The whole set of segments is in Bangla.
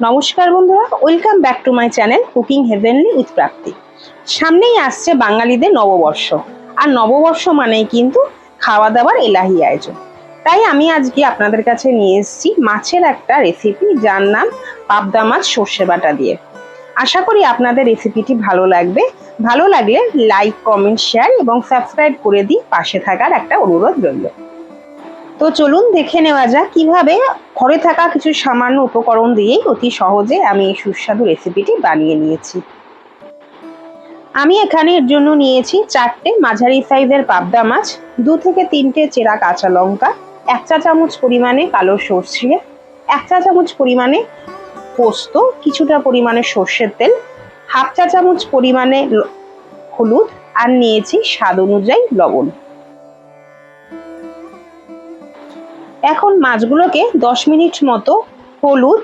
নমস্কার বন্ধুরা, welcome back to my channel cooking heavenly with Prapti. সামনেই আসছে বাঙালিদের নববর্ষ, আর নববর্ষ মানেই কিন্তু খাওয়া দাওয়ার এলাহি আয়োজন। তাই আমি আজকে আপনাদের কাছে নিয়ে এসেছি মাছের একটা রেসিপি, যার নাম পাবদা মাছ সর্ষে বাটা দিয়ে। আশা করি আপনাদের রেসিপিটি ভালো লাগবে। ভালো লাগলে লাইক, কমেন্ট, শেয়ার এবং সাবস্ক্রাইব করে দিই, পাশে থাকার একটা অনুরোধ রইল। তো চলুন দেখে নেওয়া যাক কিভাবে ঘরে থাকা কিছু সামান্য উপকরণ দিয়েই অতি সহজে আমি এই সুস্বাদু রেসিপিটি বানিয়ে নিয়েছি। আমি এখানে এর জন্য নিয়েছি 4টে মাঝারি সাইজের পাবদা মাছ, 2 থেকে 3টে চেরা কাঁচা লঙ্কা, 1 চা চামচ পরিমাণে কালো সর্ষে, 1 চা চামচ পরিমাণে পোস্ত, কিছুটা পরিমাণে সর্ষের তেল, হাফ চা চামচ পরিমাণে হলুদ, আর নিয়েছি স্বাদ অনুযায়ী লবণ। এখন মাছগুলোকে 10 মিনিট মতো হলুদ,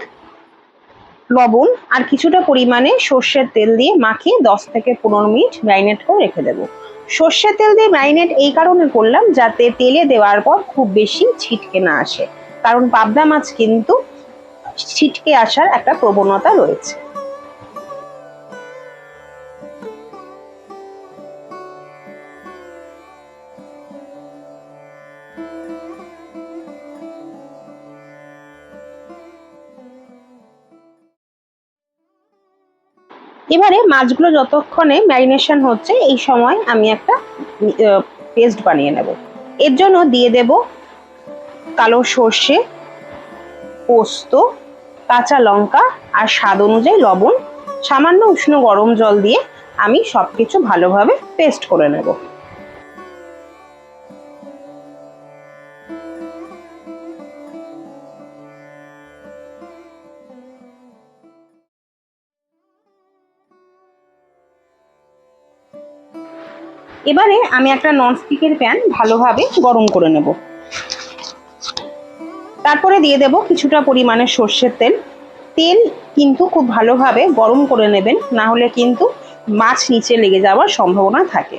লবণ আর কিছুটা পরিমাণে সর্ষের তেল দিয়ে মাখিয়ে 10 থেকে 15 মিনিট ম্যারিনেট করে রেখে দেবো। সর্ষের তেল দিয়ে ম্যারিনেট এই কারণে করলাম যাতে তেলে দেওয়ার পর খুব বেশি ছিটকে না আসে, কারণ পাবদা মাছ কিন্তু ছিটকে আসার একটা প্রবণতা রয়েছে। এবারে মাছগুলো যতক্ষণে ম্যারিনেশন হচ্ছে, এই সময় আমি একটা পেস্ট বানিয়ে নেব। এর জন্য দিয়ে দেব কালো সর্ষে, পোস্ত, কাঁচা লঙ্কা আর স্বাদ অনুযায়ী লবণ। সামান্য উষ্ণ গরম জল দিয়ে আমি সবকিছু ভালোভাবে পেস্ট করে নেব। এবারে আমি একটা ননস্টিকের প্যান ভালোভাবে গরম করে নেব। তারপরে দিয়ে দেব কিছুটা পরিমাণে সর্ষের তেল। তেল কিন্তু খুব ভালোভাবে গরম করে নেবেন, না হলে কিন্তু মাছ নিচে লেগে যাওয়ার সম্ভাবনা থাকে।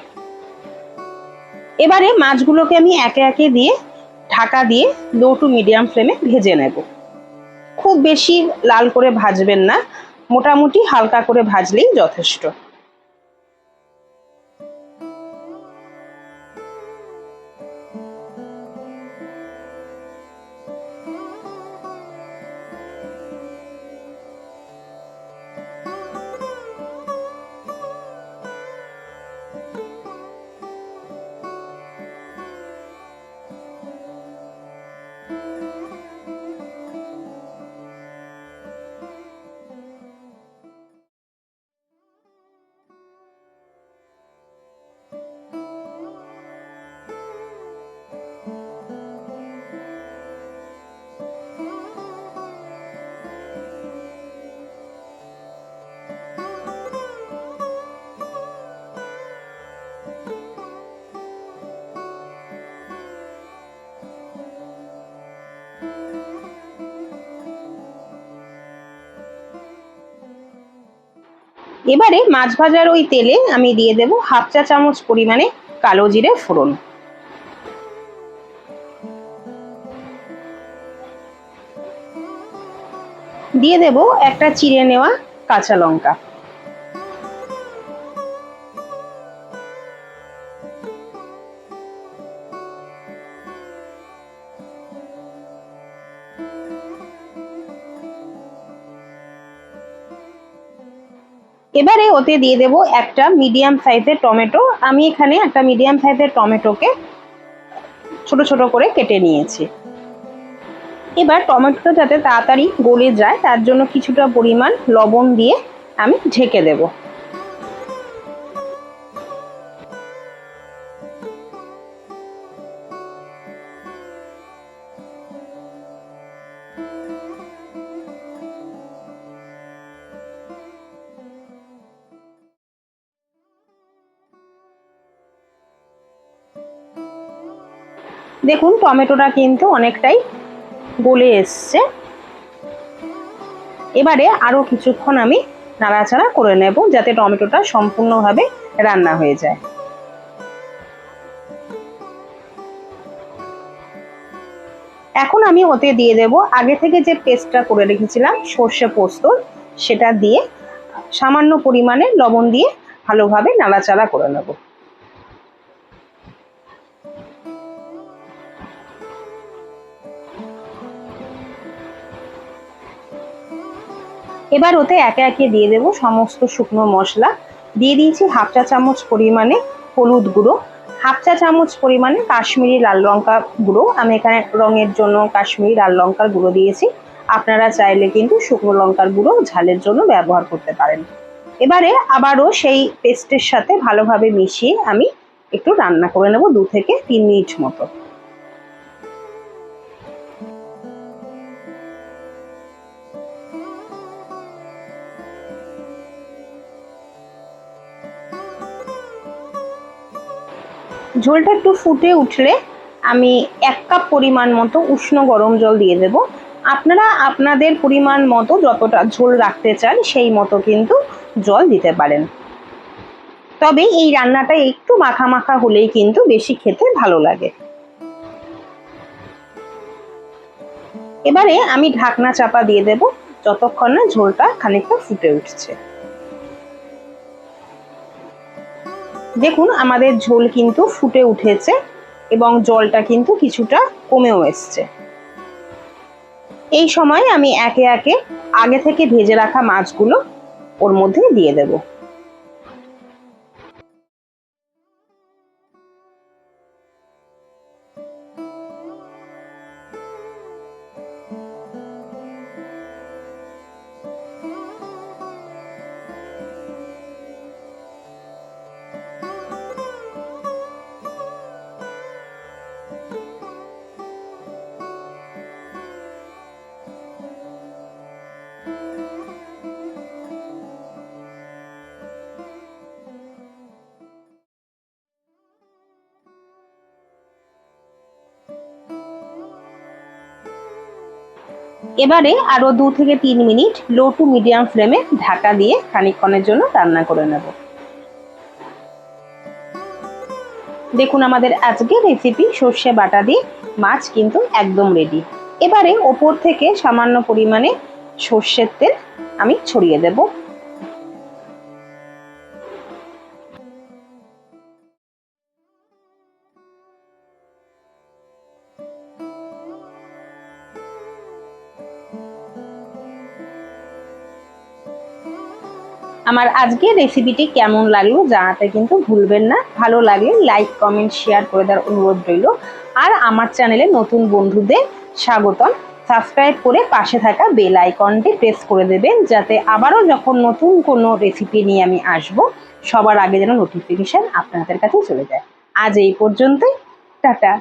এবারে মাছগুলোকে আমি একে একে দিয়ে ঢাকা দিয়ে লো টু মিডিয়াম ফ্লেমে ভেজে নেব। খুব বেশি লাল করে ভাজবেন না, মোটামুটি হালকা করে ভাজলেই যথেষ্ট। এবারে মাছ ভাজার ওই তেলে আমি দিয়ে দেব হাফ চা চামচ পরিমাণে কালো জিরে ফোড়ন। দিয়ে দেব একটা চিড়ে নেওয়া কাঁচা লঙ্কা। এবারে ওতে দিয়ে দেব একটা মিডিয়াম সাইজের টমেটো। আমি এখানে একটা মিডিয়াম সাইজের টমেটোকে ছোট ছোট করে কেটে নিয়েছি। এবার টমেটোটা যাতে তাড়াতাড়ি গলে যায়, তার জন্য কিছুটা পরিমাণ লবণ দিয়ে আমি ঢেকে দেব। দেখুন টমেটোটা কিন্তু অনেকটাই গলে এসছে। এবারে আরো কিছুক্ষণ আমি নাড়াচাড়া করে নেব যাতে টমেটোটা সম্পূর্ণভাবে রান্না হয়ে যায়। এখন আমি ওতে দিয়ে দেব আগে থেকে যে পেস্টটা করে রেখেছিলাম সর্ষে পোস্ত, সেটা দিয়ে সামান্য পরিমাণে লবণ দিয়ে ভালোভাবে নাড়াচাড়া করে নেব। এবার ওতে একে একে দিয়ে দেব সমস্ত শুকনো মশলা। দিয়ে দিয়েছি হাফ চা চামচ পরিমাণে হলুদ গুঁড়ো, হাফ চা চামচ পরিমাণে কাশ্মীরি লাল লঙ্কা গুঁড়ো। আমি এখানে রঙের জন্য কাশ্মীরি লাল লঙ্কার গুঁড়ো দিয়েছি, আপনারা চাইলে কিন্তু শুকনো লঙ্কার গুঁড়ো ঝালের জন্য ব্যবহার করতে পারেন। এবারে আবারও সেই পেস্টের সাথে ভালোভাবে মিশিয়ে আমি একটু রান্না করে নেব 2 থেকে 3 মিনিট মতো। ঝোলটা একটু ফুটে উঠলে আমি 1 কাপ পরিমাণ মতো উষ্ণ গরম জল দিয়ে দেব। আপনারা আপনাদের পরিমাণ মতো যতটা ঝোল রাখতে চান সেই মতো কিন্তু জল দিতে পারেন। তবে এই রান্নাটা একটু মাখা মাখা হলেই কিন্তু বেশি খেতে ভালো লাগে। এবারে আমি ঢাকনা চাপা দিয়ে দেব যতক্ষণ না ঝোলটা খানিকটা ফুটে উঠছে। দেখুন আমাদের ঝোল কিন্তু ফুটে উঠেছে এবং জলটা কিন্তু কিছুটা কমেও এসছে। এই সময় আমি একে একে আগে থেকে ভেজে রাখা মাছগুলো ওর মধ্যে দিয়ে দেব। এবারে আরো 2 থেকে 3 মিনিট লো টু মিডিয়াম ফ্লেমে ঢাকা দিয়ে খানিকক্ষণের জন্য রান্না করে নেব। দেখুন আমাদের আজকের রেসিপি সর্ষে বাটা দিয়ে মাছ কিন্তু একদম রেডি। এবারে ওপর থেকে সামান্য পরিমাণে সর্ষের তেল আমি ছড়িয়ে দেব। আমার আজকের রেসিপিটি কেমন লাগলো জানাতে কিন্তু ভুলবেন না। ভালো লাগলে লাইক কমেন্ট শেয়ার করে দেওয়ার অনুরোধ রইল। আর আমার চ্যানেলে নতুন বন্ধুদের স্বাগতম। সাবস্ক্রাইব করে পাশে থাকা বেল আইকনটি প্রেস করে দেবেন, যাতে আবারও যখন নতুন কোনো রেসিপি নিয়ে আমি আসব সবার আগে যেন নোটিফিকেশন আপনাদের কাছে চলে যায়। আজ এই পর্যন্তই, টাটা।